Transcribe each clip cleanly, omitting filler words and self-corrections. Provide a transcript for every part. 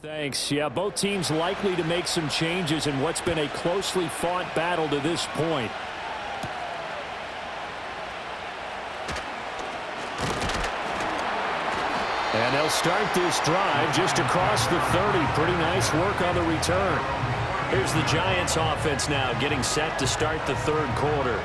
Thanks. Yeah, both teams likely to make some changes in what's been a closely fought battle to this point. And they'll start this drive just across the 30. Pretty nice work on the return. Here's the Giants offense now getting set to start the third quarter.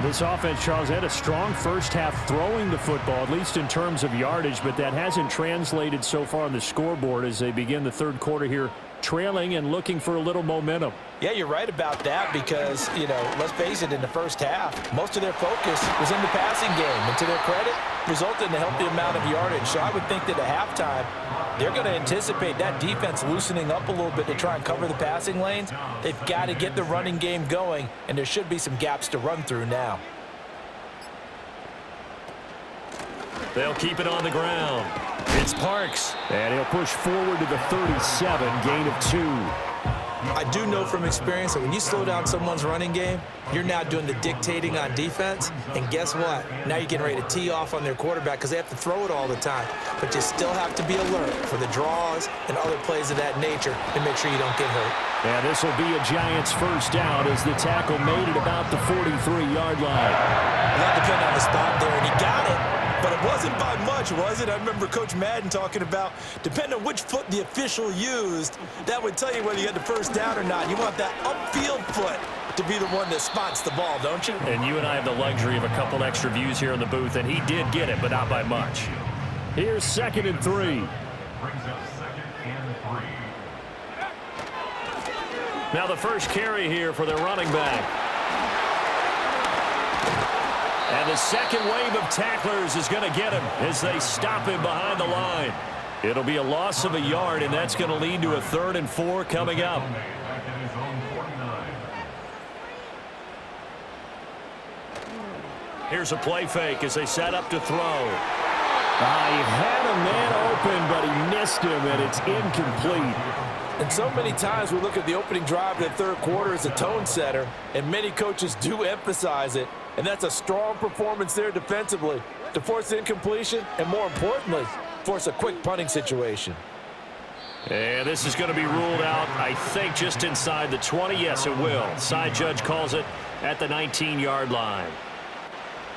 This offense, Charles, had a strong first half throwing the football, at least in terms of yardage, but that hasn't translated so far on the scoreboard as they begin the third quarter here, trailing and looking for a little momentum. Yeah, you're right about that because, let's face it, in the first half, most of their focus was in the passing game. And to their credit, resulted in a healthy amount of yardage. So I would think that at halftime, they're going to anticipate that defense loosening up a little bit to try and cover the passing lanes. They've got to get the running game going, and there should be some gaps to run through now. They'll keep it on the ground. It's Parks. And he'll push forward to the 37, gain of 2. I do know from experience that when you slow down someone's running game, you're now doing the dictating on defense. And guess what? Now you're getting ready to tee off on their quarterback because they have to throw it all the time. But you still have to be alert for the draws and other plays of that nature to make sure you don't get hurt. And this will be a Giants first down as the tackle made it about the 43-yard line. A lot depended on the spot there, and he got it. But it wasn't by much, was it? I remember Coach Madden talking about, depending on which foot the official used, that would tell you whether you had the first down or not. You want that upfield foot to be the one that spots the ball, don't you? And you and I have the luxury of a couple extra views here in the booth, and he did get it, but not by much. Here's 2nd and 3. Brings up 2nd and 3. Now the first carry here for their running back. And the second wave of tacklers is going to get him as they stop him behind the line. It'll be a loss of a yard, and that's going to lead to a 3rd and 4 coming up. Here's a play fake as they set up to throw. He had a man open, but he missed him, and it's incomplete. And so many times we look at the opening drive of the third quarter as a tone setter, and many coaches do emphasize it. And that's a strong performance there defensively to force incompletion and, more importantly, force a quick punting situation. And this is going to be ruled out, I think, just inside the 20. Yes, it will. Side judge calls it at the 19-yard line.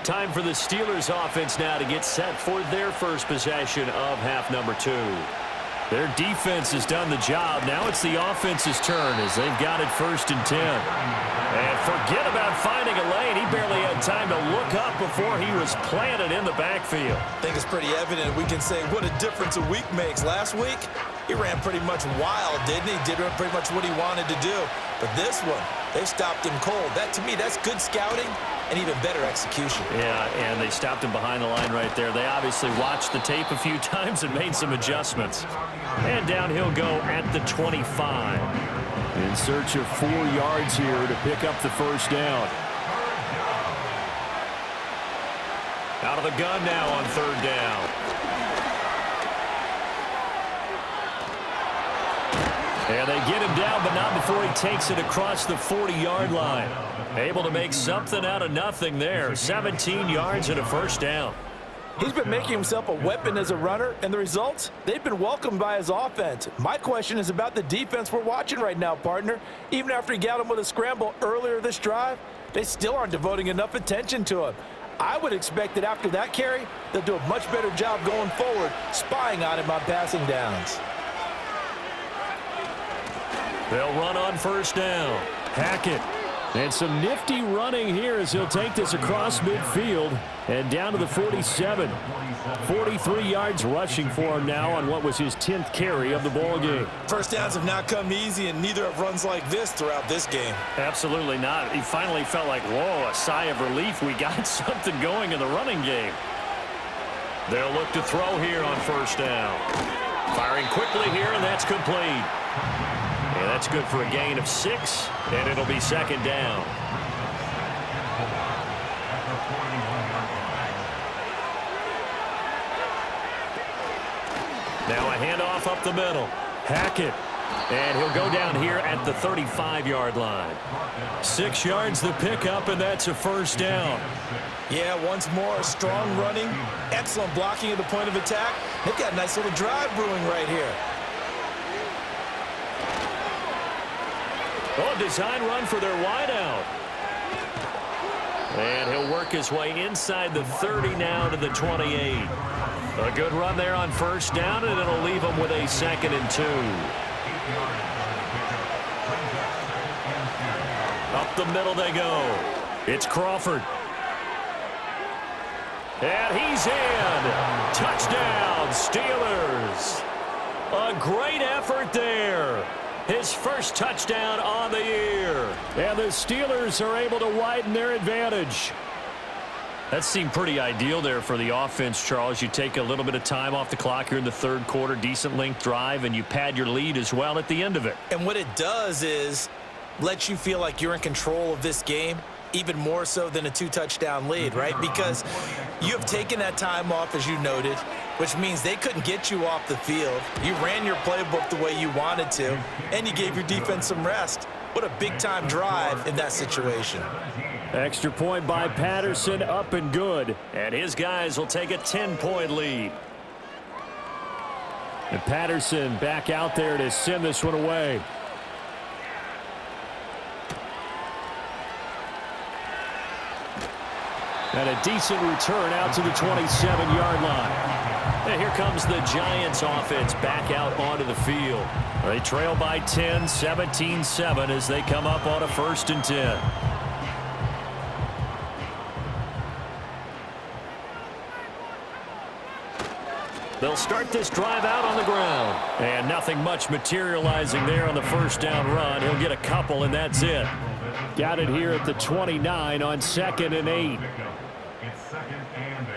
Time for the Steelers offense now to get set for their first possession of half number 2. Their defense has done the job. Now it's the offense's turn as they've got it 1st and 10. And forget about finding a lane. He barely had time to look up before he was planted in the backfield. I think it's pretty evident. We can say what a difference a week makes. Last week, he ran pretty much wild, didn't he? Did pretty much what he wanted to do. But this one, they stopped him cold. That, to me, that's good scouting and even better execution. Yeah, and they stopped him behind the line right there. They obviously watched the tape a few times and made some adjustments. And down he'll go at the 25. In search of 4 yards here to pick up the first down. Out of the gun now on 3rd down. And they get him down, but not before he takes it across the 40-yard line. Able to make something out of nothing there. 17 yards and a first down. He's been making himself a weapon as a runner, and the results, they've been welcomed by his offense. My question is about the defense we're watching right now, partner. Even after he got him with a scramble earlier this drive, they still aren't devoting enough attention to him. I would expect that after that carry, they'll do a much better job going forward, spying on him on passing downs. They'll run on 1st down. Hackett. And some nifty running here as he'll take this across midfield and down to the 47. 43 yards rushing for him now on what was his 10th carry of the ball game. First downs have not come easy, and neither have runs like this throughout this game. Absolutely not. He finally felt like, whoa, a sigh of relief. We got something going in the running game. They'll look to throw here on 1st down. Firing quickly here, and that's complete. And that's good for a gain of 6, and it'll be 2nd down. Now a handoff up the middle. Hackett. And he'll go down here at the 35-yard line. 6 yards the pickup, and that's a first down. Yeah, once more, strong running, excellent blocking at the point of attack. They've got a nice little drive brewing right here. Oh, design run for their wideout. And he'll work his way inside the 30 now to the 28. A good run there on first down, and it'll leave him with a 2nd and 2. Up the middle they go. It's Crawford. And he's in. Touchdown, Steelers. A great effort there. His first touchdown on the year. And the Steelers are able to widen their advantage. That seemed pretty ideal there for the offense, Charles. You take a little bit of time off the clock here in the third quarter, decent length drive, and you pad your lead as well at the end of it. And what it does is let you feel like you're in control of this game, even more so than a 2-touchdown lead, right? Because you have taken that time off, as you noted, which means they couldn't get you off the field. You ran your playbook the way you wanted to, and you gave your defense some rest. What a big-time drive in that situation. Extra point by Patterson, up and good. And his guys will take a 10-point lead. And Patterson back out there to send this one away. And a decent return out to the 27-yard line. And here comes the Giants offense back out onto the field. They trail by 10, 17-7 as they come up on a 1st and 10. They'll start this drive out on the ground. And nothing much materializing there on the first down run. He'll get a couple, and that's it. Got it here at the 29 on 2nd and 8. It's 2nd and 8.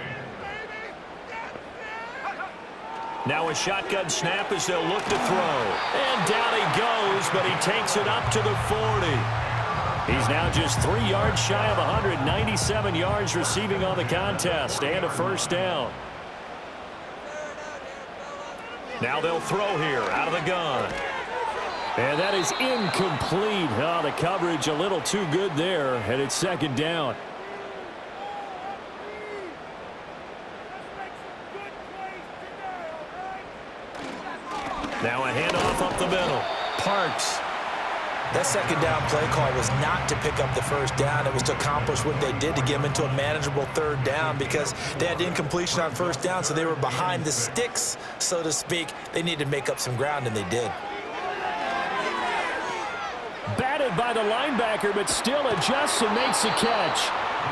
Now a shotgun snap as they'll look to throw. And down he goes, but he takes it up to the 40. He's now just 3 yards shy of 197 yards receiving on the contest and a first down. Now they'll throw here out of the gun. And that is incomplete. Oh, the coverage a little too good there, and it's 2nd down. Now a handoff up the middle. Parks. That 2nd down play call was not to pick up the first down. It was to accomplish what they did to get them into a manageable 3rd down because they had incompletion on first down, so they were behind the sticks, so to speak. They needed to make up some ground, and they did. Batted by the linebacker, but still adjusts and makes the catch.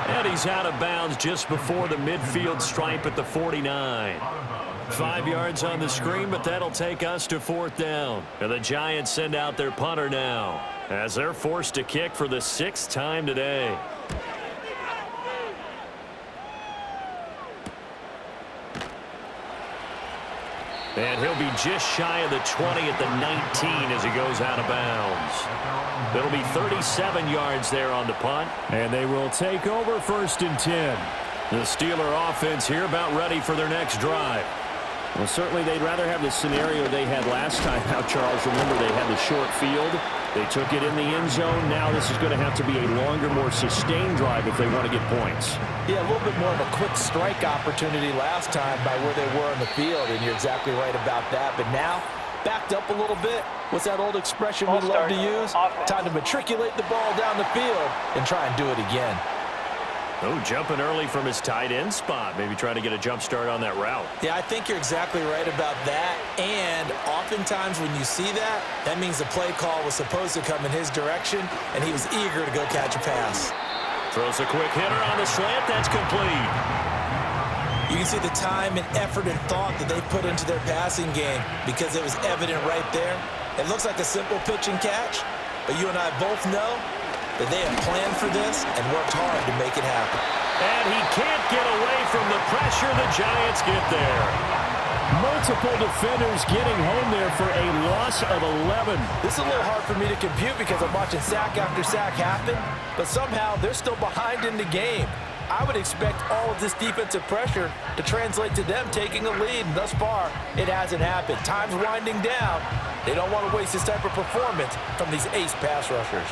And he's out of bounds just before the midfield stripe at the 49. 5 yards on the screen, but that'll take us to 4th down. And the Giants send out their punter now as they're forced to kick for the 6th time today. And he'll be just shy of the 20 at the 19 as he goes out of bounds. It'll be 37 yards there on the punt, and they will take over 1st and 10. The Steeler offense here about ready for their next drive. Well, certainly they'd rather have the scenario they had last time out, Charles. Remember, they had the short field. They took it in the end zone. Now this is going to have to be a longer, more sustained drive if they want to get points. Yeah, a little bit more of a quick strike opportunity last time by where they were on the field, and you're exactly right about that. But now, backed up a little bit. What's that old expression we love to use? Time to matriculate the ball down the field and try and do it again. Oh, jumping early from his tight end spot. Maybe trying to get a jump start on that route. Yeah, I think you're exactly right about that. And oftentimes when you see that, that means the play call was supposed to come in his direction, and he was eager to go catch a pass. Throws a quick hitter on the slant. That's complete. You can see the time and effort and thought that they put into their passing game because it was evident right there. It looks like a simple pitch and catch, but you and I both know that they have planned for this and worked hard to make it happen. And he can't get away from the pressure. The Giants get there. Multiple defenders getting home there for a loss of 11. This is a little hard for me to compute because I'm watching sack after sack happen, but somehow they're still behind in the game. I would expect all of this defensive pressure to translate to them taking a lead, and thus far, it hasn't happened. Time's winding down. They don't want to waste this type of performance from these ace pass rushers.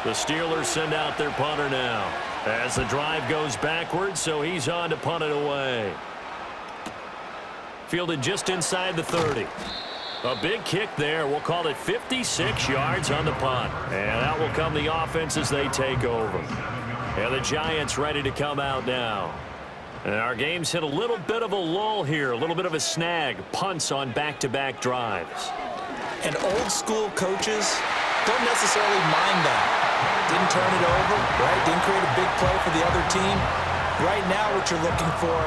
The Steelers send out their punter now as the drive goes backwards, so he's on to punt it away. Fielded just inside the 30. A big kick there. We'll call it 56 yards on the punt. And out will come the offense as they take over. And the Giants ready to come out now. And our game's hit a little bit of a lull here, a little bit of a snag. Punts on back-to-back drives. And old school coaches don't necessarily mind that. Didn't turn it over, right? Didn't create a big play for the other team. Right now what you're looking for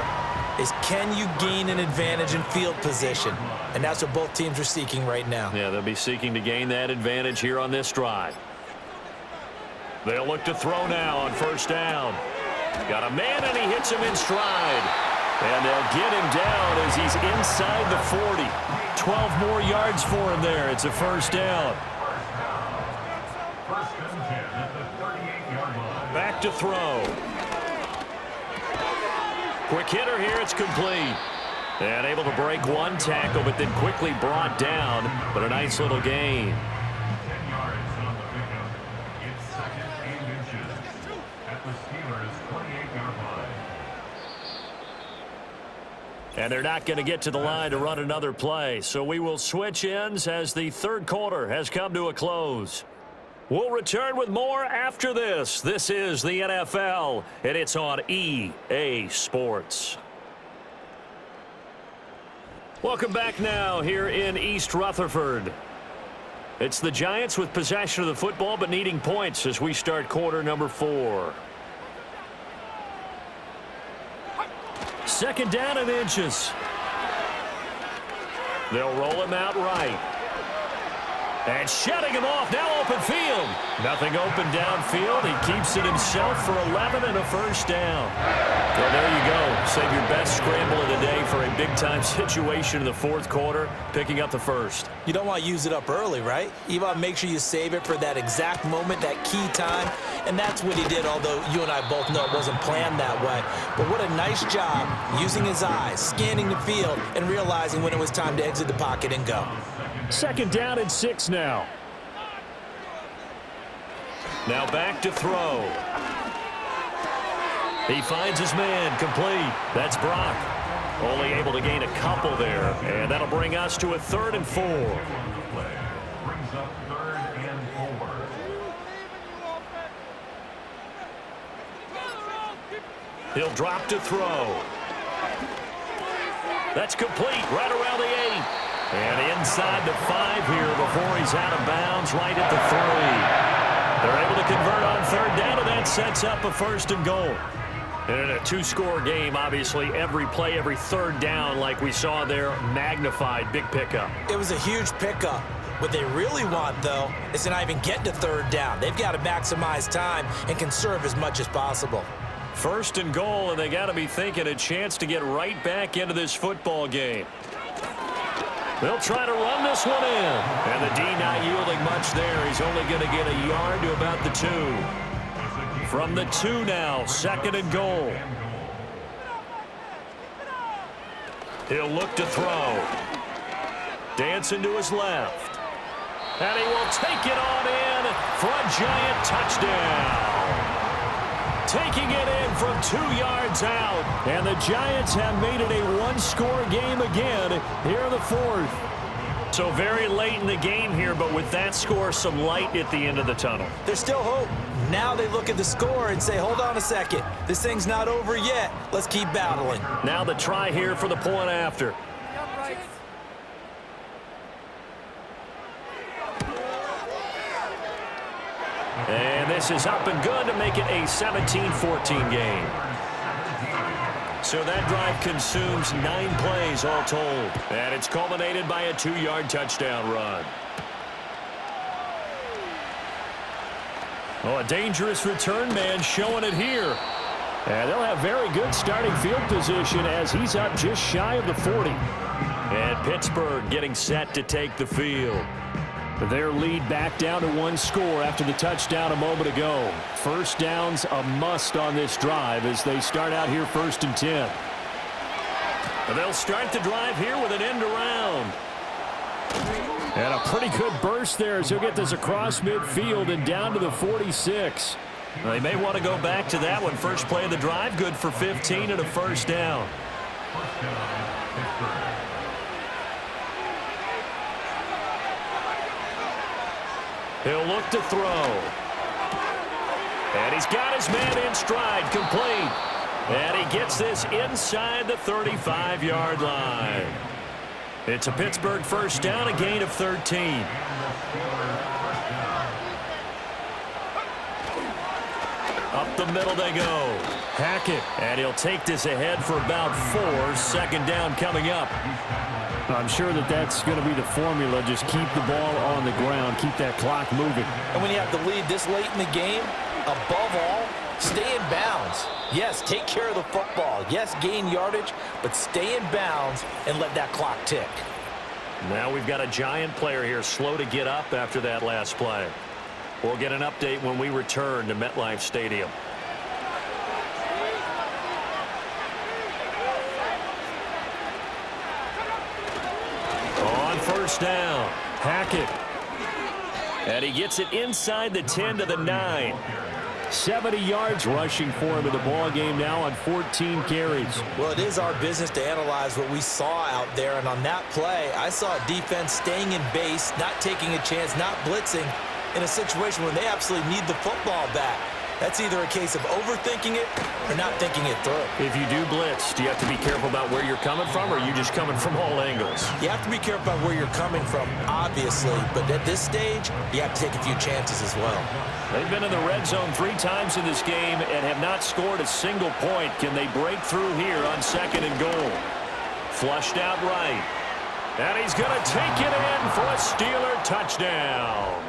is, can you gain an advantage in field position? And that's what both teams are seeking right now. Yeah, they'll be seeking to gain that advantage here on this drive. They'll look to throw now on first down. Got a man, and he hits him in stride. And they'll get him down as he's inside the 40. 12 more yards for him there. It's a first down. First and 10 at the 38-yard line. Back to throw. Quick hitter here. It's complete. And able to break one tackle, but then quickly brought down. But a nice little gain. 10 yards on the pickup. It's second and inches at the Steelers' 28-yard line. And they're not going to get to the line to run another play. So we will switch ends as the third quarter has come to a close. We'll return with more after this. This is the NFL, and it's on EA Sports. Welcome back now here in East Rutherford. It's the Giants with possession of the football but needing points as we start quarter number 4. Second down and inches. They'll roll him out right. And shutting him off, now open field. Nothing open downfield. He keeps it himself for 11 and a first down. Well, there you go. Save your best scramble of the day for a big-time situation in the fourth quarter, picking up the first. You don't want to use it up early, right? You want to make sure you save it for that exact moment, that key time. And that's what he did, although you and I both know it wasn't planned that way. But what a nice job using his eyes, scanning the field, and realizing when it was time to exit the pocket and go. Second down and 6 now. Now back to throw. He finds his man, complete. That's Brock. Only able to gain a couple there, and that'll bring us to a 3rd and 4. Brings up 3rd and 4. He'll drop to throw. That's complete, right around the 8. And inside the 5 here before he's out of bounds, right at the 3. They're able to convert on 3rd down, and that sets up a 1st and goal. And in a 2-score game, obviously, every play, every 3rd down, like we saw there, magnified, big pickup. It was a huge pickup. What they really want, though, is to not even get to 3rd down. They've got to maximize time and conserve as much as possible. 1st and goal, and they got to be thinking a chance to get right back into this football game. They'll try to run this one in. And the D not yielding much there. He's only going to get a yard to about the 2. From the 2 now, 2nd and goal. He'll look to throw. Dancing to his left. And he will take it on in for a Giant touchdown. Taking it in from 2 yards out. And the Giants have made it a 1-score game again here in the 4th. So very late in the game here, but with that score, some light at the end of the tunnel. There's still hope. Now they look at the score and say, hold on a second. This thing's not over yet. Let's keep battling. Now the try here for the point after. And this is up and good to make it a 17-14 game. So that drive consumes 9 plays all told. And it's culminated by a 2-yard touchdown run. Oh, a dangerous return man showing it here. And they'll have very good starting field position as he's up just shy of the 40. And Pittsburgh getting set to take the field. Their lead back down to 1 score after the touchdown a moment ago. First down's a must on this drive as they start out here 1st and 10. And they'll start the drive here with an end around. And a pretty good burst there as he'll get this across midfield and down to the 46. Well, they may want to go back to that one. First play of the drive, good for 15 and a first down. He'll look to throw. And he's got his man in stride, complete. And he gets this inside the 35-yard line. It's a Pittsburgh first down, a gain of 13. Up the middle they go. Hackett, and he'll take this ahead for about 4. Second down coming up. I'm sure that's going to be the formula. Just keep the ball on the ground. Keep that clock moving. And when you have the lead this late in the game, above all, stay in bounds. Yes, take care of the football. Yes, gain yardage, but stay in bounds and let that clock tick. Now we've got a Giant player here slow to get up after that last play. We'll get an update when we return to MetLife Stadium. On first down, Hackett. And he gets it inside the 10 to the 9. 70 yards rushing for him in the ball game now on 14 carries. Well, it is our business to analyze what we saw out there, and on that play, I saw a defense staying in base, not taking a chance, not blitzing in a situation when they absolutely need the football back. That's either a case of overthinking it or not thinking it through. If you do blitz, do you have to be careful about where you're coming from, or are you just coming from all angles? You have to be careful about where you're coming from, obviously, but at this stage, you have to take a few chances as well. They've been in the red zone 3 times in this game and have not scored a single point. Can they break through here on 2nd and goal? Flushed out right. And he's going to take it in for a Steeler touchdown.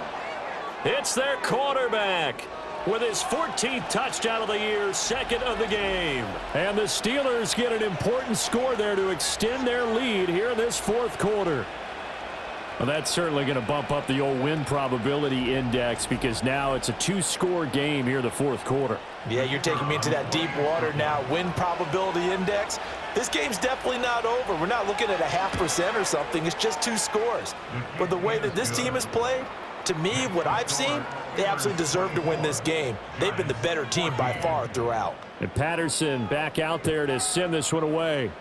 It's their quarterback with his 14th touchdown of the year, 2nd of the game. And the Steelers get an important score there to extend their lead here in this 4th quarter. Well, that's certainly going to bump up the old win probability index because now it's a 2-score game here in the 4th quarter. Yeah, you're taking me into that deep water now. Win probability index. This game's definitely not over. We're not looking at a 0.5% or something. It's just 2 scores. But the way that this team has played, to me, what I've seen, they absolutely deserve to win this game. They've been the better team by far throughout. And Patterson back out there to send this one away.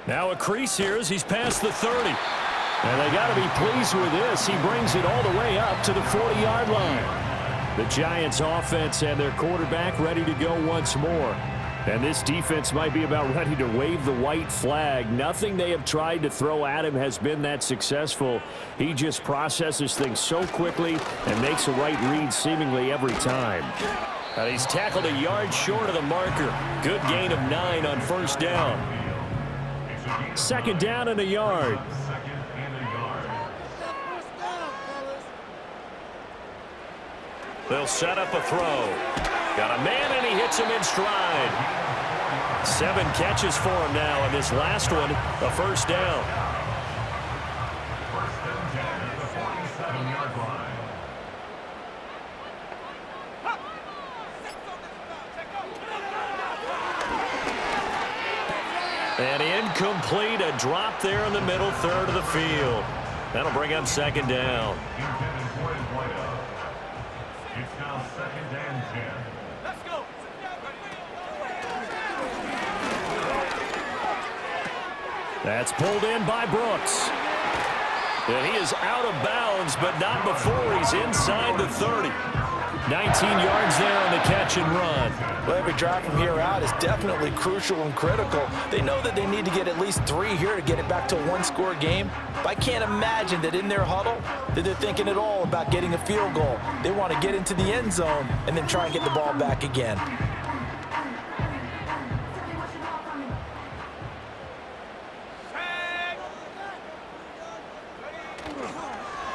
Now a crease here as he's past the 30. And they got to be pleased with this. He brings it all the way up to the 40-yard line. The Giants offense and their quarterback ready to go once more. And this defense might be about ready to wave the white flag. Nothing they have tried to throw at him has been that successful. He just processes things so quickly and makes a right read seemingly every time. And he's tackled a yard short of the marker. Good gain of 9 on first down. 2nd down and a yard. They'll set up a throw. Got a man, and he hits him in stride. 7 catches for him now, and this last one, a first down. First and 10 at the 47-yard line. And incomplete, a drop there in the middle third of the field. That'll bring up 2nd down. Intended for his wideout. It's now 2nd and 10. That's pulled in by Brooks. And he is out of bounds, but not before he's inside the 30. 19 yards there on the catch and run. Well, every drive from here out is definitely crucial and critical. They know that they need to get at least 3 here to get it back to a 1-score game. But I can't imagine that in their huddle that they're thinking at all about getting a field goal. They want to get into the end zone and then try and get the ball back again.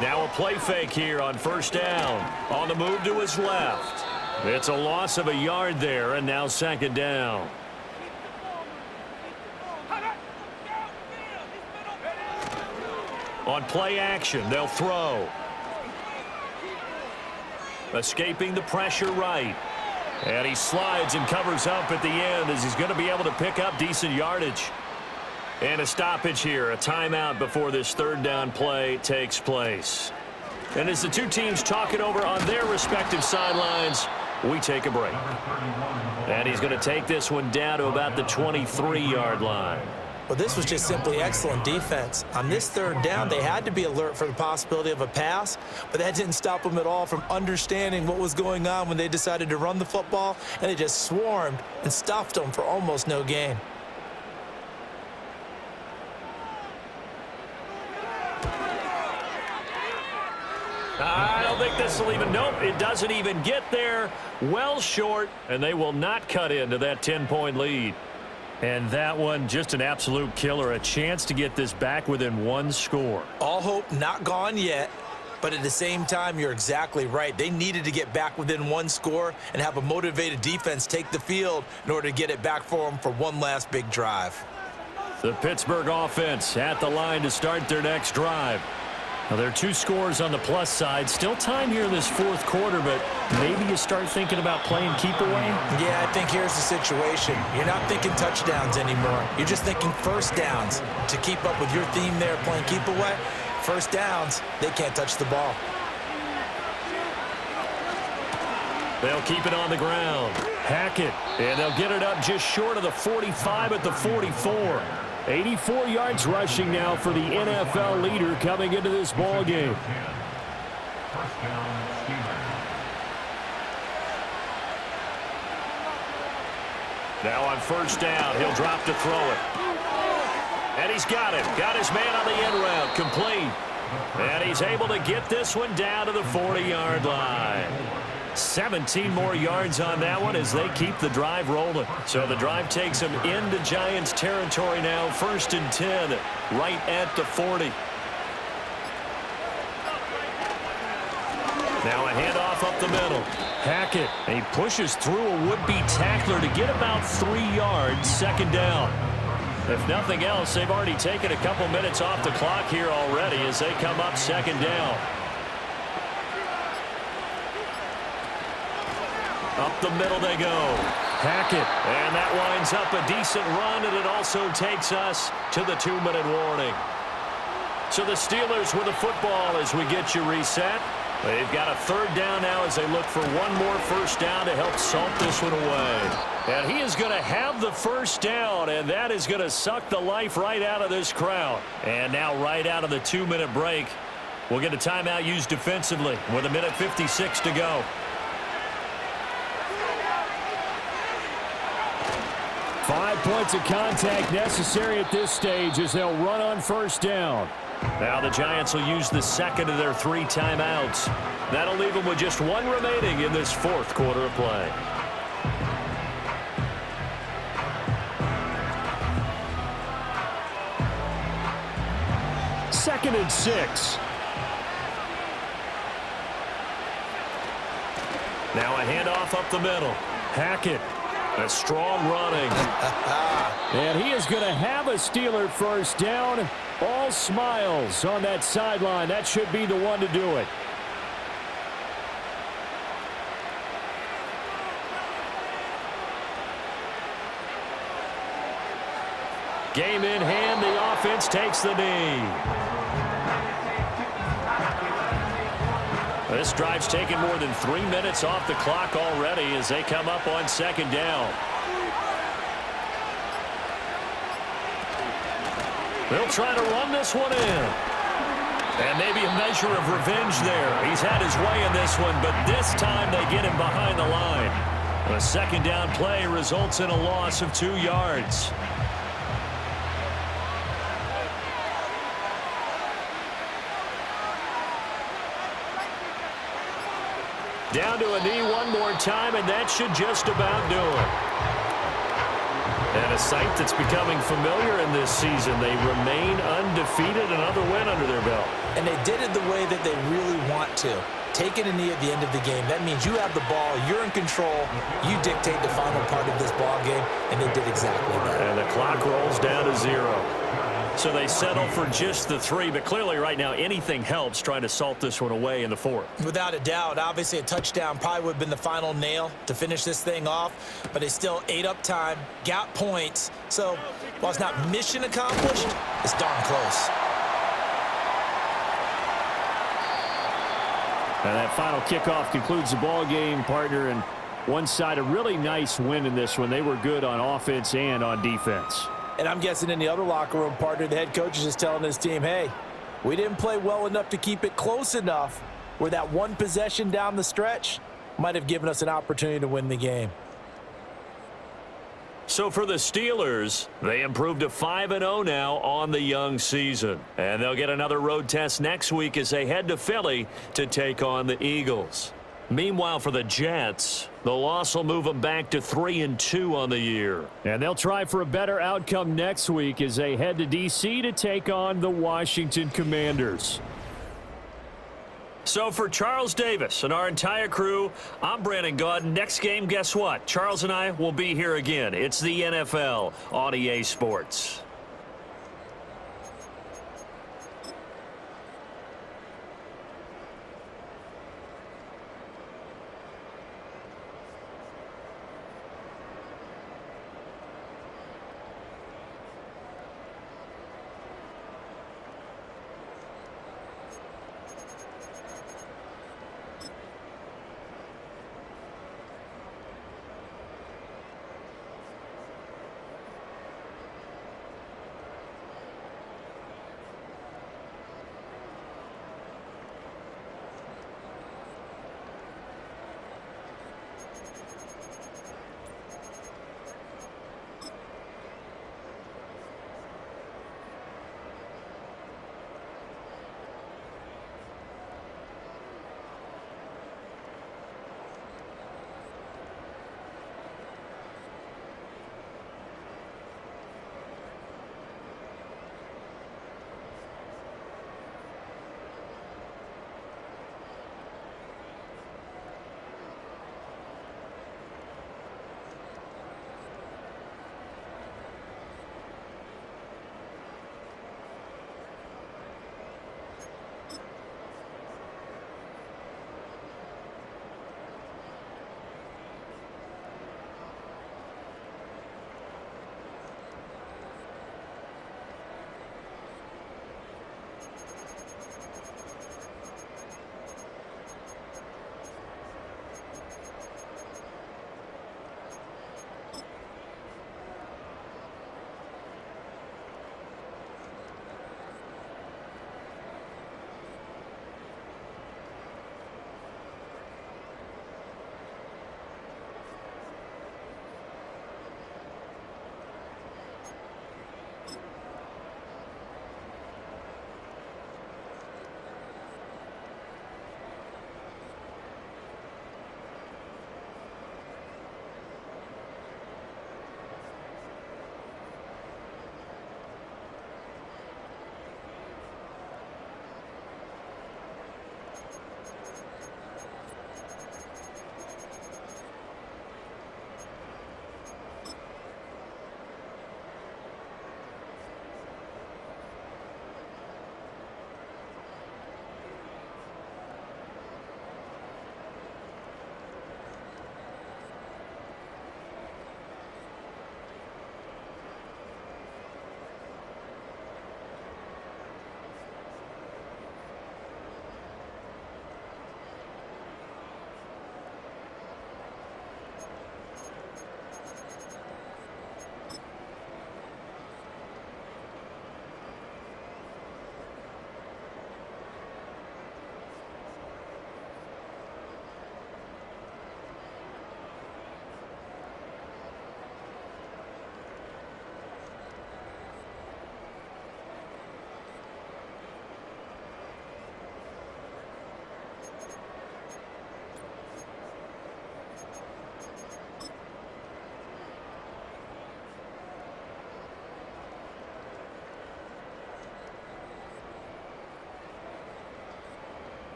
Now a play fake here on first down. On the move to his left. It's a loss of a yard there, and now 2nd down. On play action, they'll throw. Escaping the pressure right. And he slides and covers up at the end as he's going to be able to pick up decent yardage. And a stoppage here, a timeout before this 3rd down play takes place. And as the 2 teams talk it over on their respective sidelines, we take a break. And he's going to take this one down to about the 23-yard line. Well, this was just simply excellent defense. On this third down, they had to be alert for the possibility of a pass, but that didn't stop them at all from understanding what was going on when they decided to run the football, and they just swarmed and stuffed them for almost no gain. I don't think this will even, nope, it doesn't even get there. Well short, and they will not cut into that 10-point lead. And that one, just an absolute killer, a chance to get this back within one score. All hope not gone yet, but at the same time, you're exactly right. They needed to get back within one score and have a motivated defense take the field in order to get it back for them for one last big drive. The Pittsburgh offense at the line to start their next drive. Now, there are 2 scores on the plus side. Still time here in this fourth quarter, but maybe you start thinking about playing keep away? Yeah, I think here's the situation. You're not thinking touchdowns anymore. You're just thinking first downs. To keep up with your theme there, playing keep away, first downs, they can't touch the ball. They'll keep it on the ground. Hackett, and they'll get it up just short of the 45 at the 44. 84 yards rushing now for the NFL leader coming into this ball game. First down, Steelers. Now on first down, he'll drop to throw it. And he's got it. Got his man on the end route. Complete. And he's able to get this one down to the 40-yard line. 17 more yards on that one as they keep the drive rolling. So the drive takes them into Giants territory now. 1st and 10, right at the 40. Now a handoff up the middle. Hackett, and he pushes through a would-be tackler to get about 3 yards. 2nd down. If nothing else, they've already taken a couple minutes off the clock here already as they come up 2nd down. Up the middle they go. Hackett, and that winds up a decent run, and it also takes us to the 2-minute warning. So the Steelers with the football as we get you reset. They've got a 3rd down now as they look for one more first down to help salt this one away. And he is going to have the first down, and that is going to suck the life right out of this crowd. And now right out of the 2-minute break, we'll get a timeout used defensively with 1:56 to go. 5 points of contact necessary at this stage as they'll run on first down. Now the Giants will use the 2nd of their 3 timeouts. That'll leave them with just 1 remaining in this 4th quarter of play. Second and 6. Now a handoff up the middle. Hackett. A strong running. And he is going to have a Steeler first down. All smiles on that sideline. That should be the one to do it. Game in hand. The offense takes the knee. This drive's taken more than 3 minutes off the clock already as they come up on 2nd down. They'll try to run this one in. And maybe a measure of revenge there. He's had his way in this one, but this time they get him behind the line. A 2nd down play results in a loss of 2 yards. Down to a knee one more time, and that should just about do it. And a sight that's becoming familiar in this season. They remain undefeated, another win under their belt. And they did it the way that they really want to. Taking a knee at the end of the game. That means you have the ball, you're in control, you dictate the final part of this ball game, and they did exactly that. And the clock rolls down to 0. So they settle for just the 3, but clearly right now anything helps trying to salt this one away in the 4th. Without a doubt, obviously a touchdown probably would have been the final nail to finish this thing off, but they still ate up time, got points. So while it's not mission accomplished, it's darn close. And that final kickoff concludes the ball game, partner, and one side a really nice win in this one. They were good on offense and on defense. And I'm guessing in the other locker room, partner, the head coach is just telling his team, hey, we didn't play well enough to keep it close enough where that one possession down the stretch might have given us an opportunity to win the game. So for the Steelers, they improved to 5-0 now on the young season. And they'll get another road test next week as they head to Philly to take on the Eagles. Meanwhile, for the Jets, the loss will move them back to 3-2 on the year. And they'll try for a better outcome next week as they head to D.C. to take on the Washington Commanders. So for Charles Davis and our entire crew, I'm Brandon Gaudin. Next game, guess what? Charles and I will be here again. It's the NFL on EA Sports.